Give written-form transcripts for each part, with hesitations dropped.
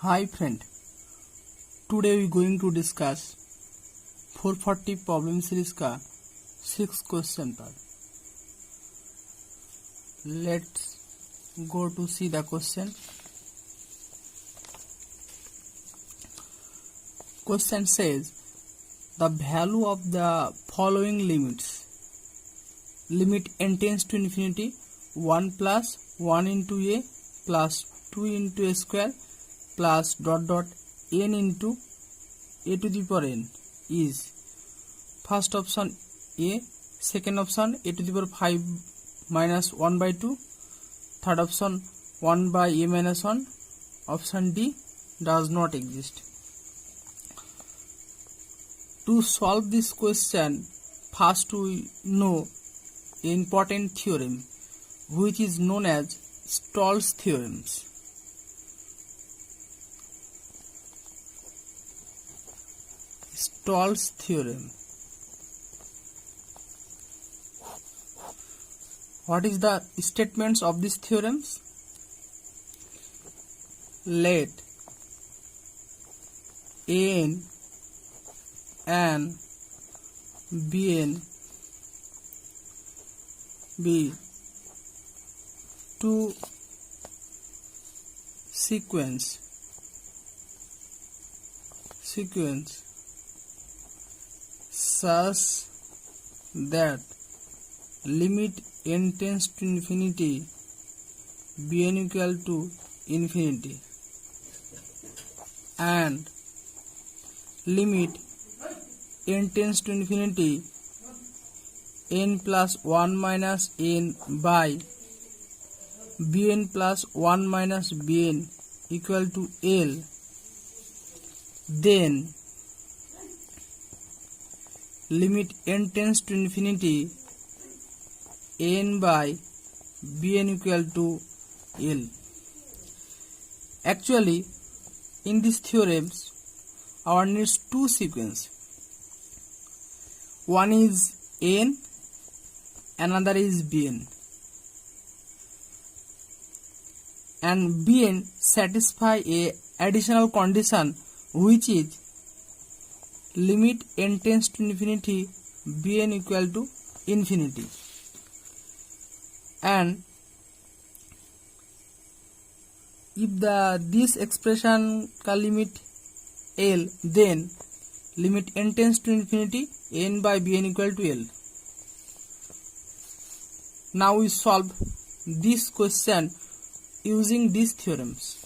Hi friend, today we going to discuss 440 problem series का 6 question पर. Let's go to see the question. Question says the value of the following limits. Limit n tends to infinity 1 plus 1 into a plus 2 into a square plus dot dot n into a to the power n is first option a, second option a to the power 5 minus 1 by 2, third option 1 by a minus 1, option D does not exist. To solve this question, first we know an important theorem which is known as Stolz theorems. Stolz theorem. What is the statements of these theorems? Let an and bn be two sequence such that limit n tends to infinity bn equal to infinity and limit n tends to infinity n plus 1 minus n by bn plus 1 minus bn equal to L, then limit n tends to infinity n by bn equal to L. Actually, in these theorems, our needs two sequences. One is n, another is bn. And bn satisfy a additional condition which is limit n tends to infinity bn equal to infinity. And if this expression ka limit L, then limit n tends to infinity n by bn equal to L. Now we solve this question using these theorems.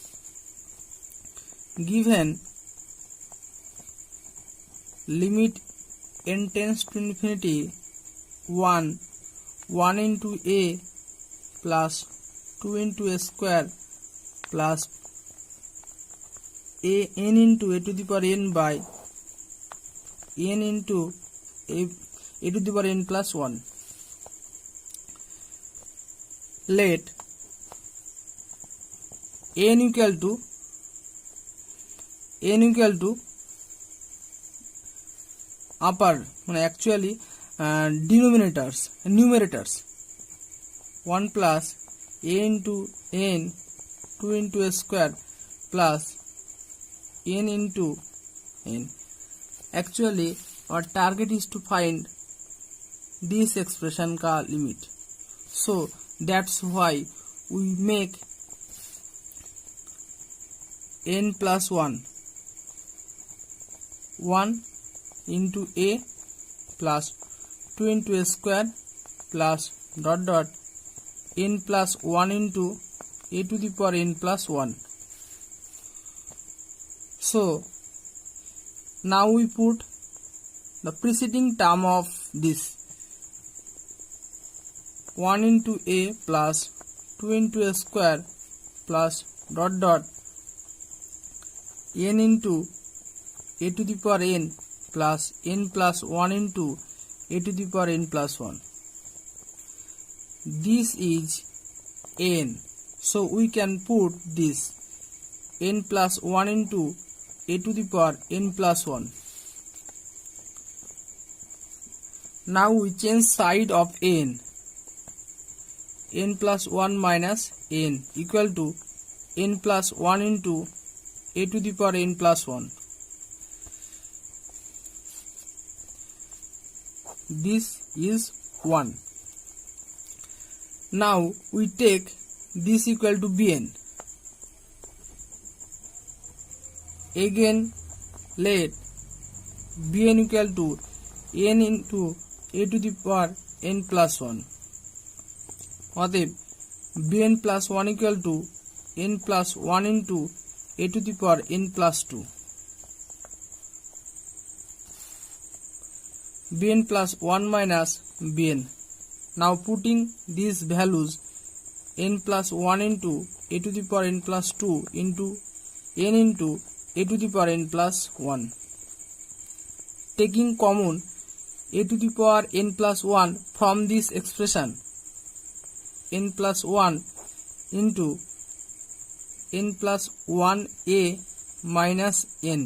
Given limit n tends to infinity 1 into a plus 2 into a square plus a n into a to the power n by n into a to the power n plus 1. Let n equal to upper, actually numerators 1 plus a into n 2 into a square plus n into n. Actually our target is to find this expression ka limit, so that's why we make n plus 1 into a plus 2 into a square plus dot dot n plus 1 into a to the power n plus 1. So now we put the preceding term of this 1 into a plus 2 into a square plus dot dot n into a to the power n plus n plus 1 into a to the power n plus 1. This is n, so we can put this n plus 1 into a to the power n plus 1. Now we change side of n plus 1 minus n equal to n plus 1 into a to the power n plus 1. This is 1. Now we take this equal to bn. Again let bn equal to n into a to the power n plus 1. অতএব bn plus 1 equal to n plus 1 into a to the power n plus 2. bn plus 1 minus bn. Now putting these values n plus 1 into a to the power n plus 2 into n into a to the power n plus 1. Taking common a to the power n plus 1 from this expression, n plus 1 into n plus 1a minus n.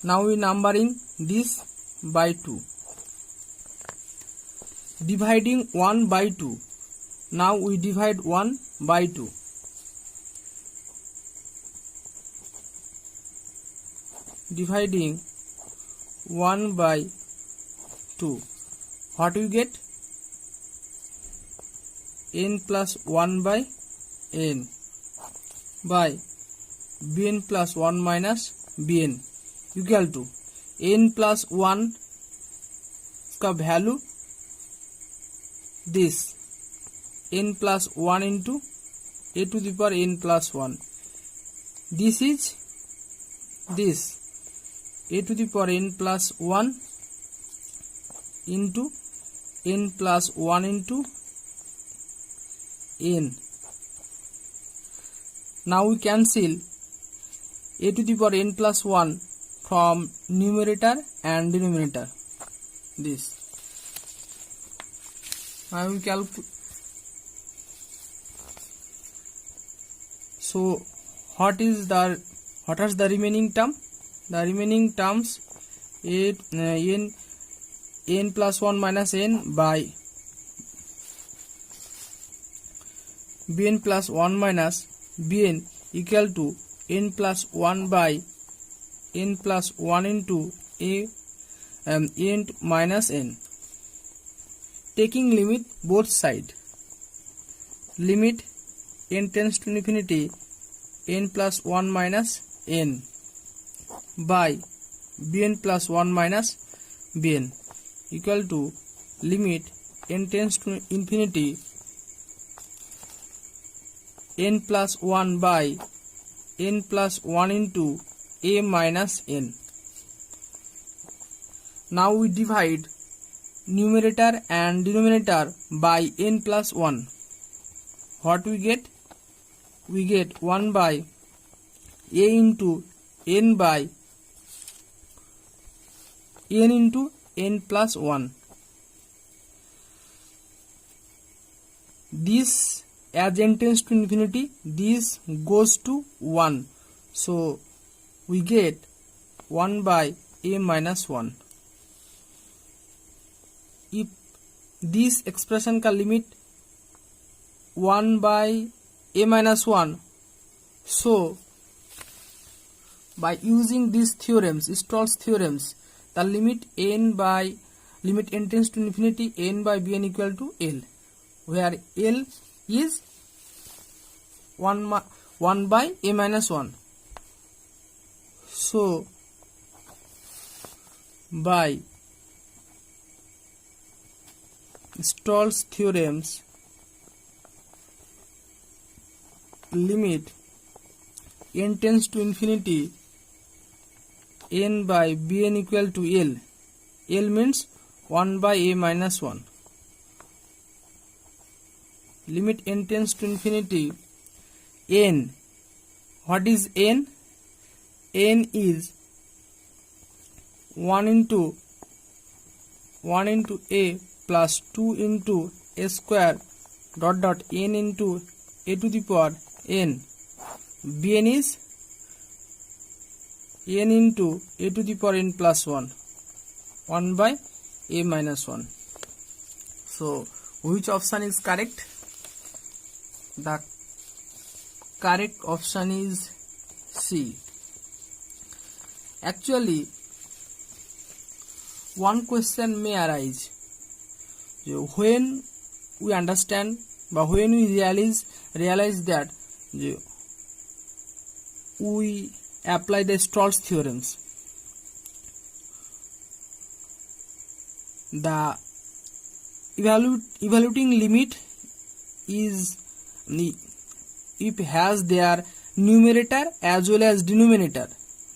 Now we numbering this by 2. Dividing 1 by 2. Now we divide 1 by 2. Dividing 1 by 2. What we get? n plus 1 by n by bn plus 1 minus bn equal to n plus 1 का value this n plus 1 into a to the power n plus 1. This is this a to the power n plus 1 into n plus 1 into n. Now we cancel a to the power n plus 1 from numerator and denominator. This. I will calculate. So what is the remaining term? The remaining terms n plus 1 minus n by bn plus 1 minus bn equal to n plus 1 by n plus 1 into n minus n. Taking limit both side. Limit n tends to infinity n plus 1 minus n by bn plus 1 minus bn equal to limit n tends to infinity n plus 1 by n plus 1 into a minus n. Now we divide numerator and denominator by n plus 1. What we get? We get 1 by a into n by n into n plus 1. This as n tends to infinity, this goes to 1. So we get 1 by a minus 1. If this expression का limit 1 by a minus 1, so by using these theorems, Stolz theorems, the limit n tends to infinity n by bn equal to L, where L is 1 by a minus 1. So by Stolz theorems, limit n tends to infinity n by bn equal to L. L means 1 by a minus 1. Limit n tends to infinity n. What is n? N is 1 into a plus 2 into a square dot n into a to the power n. bn is n into a to the power n plus 1. 1 by a minus 1. So which option is correct? The correct option is C. Actually, one question may arise when we understand but when we realize that we apply the Stolz theorems, the evaluating limit is if has their numerator as well as denominator,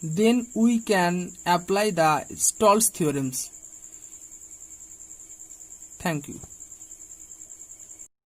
then we can apply the Stolz theorems. Thank you.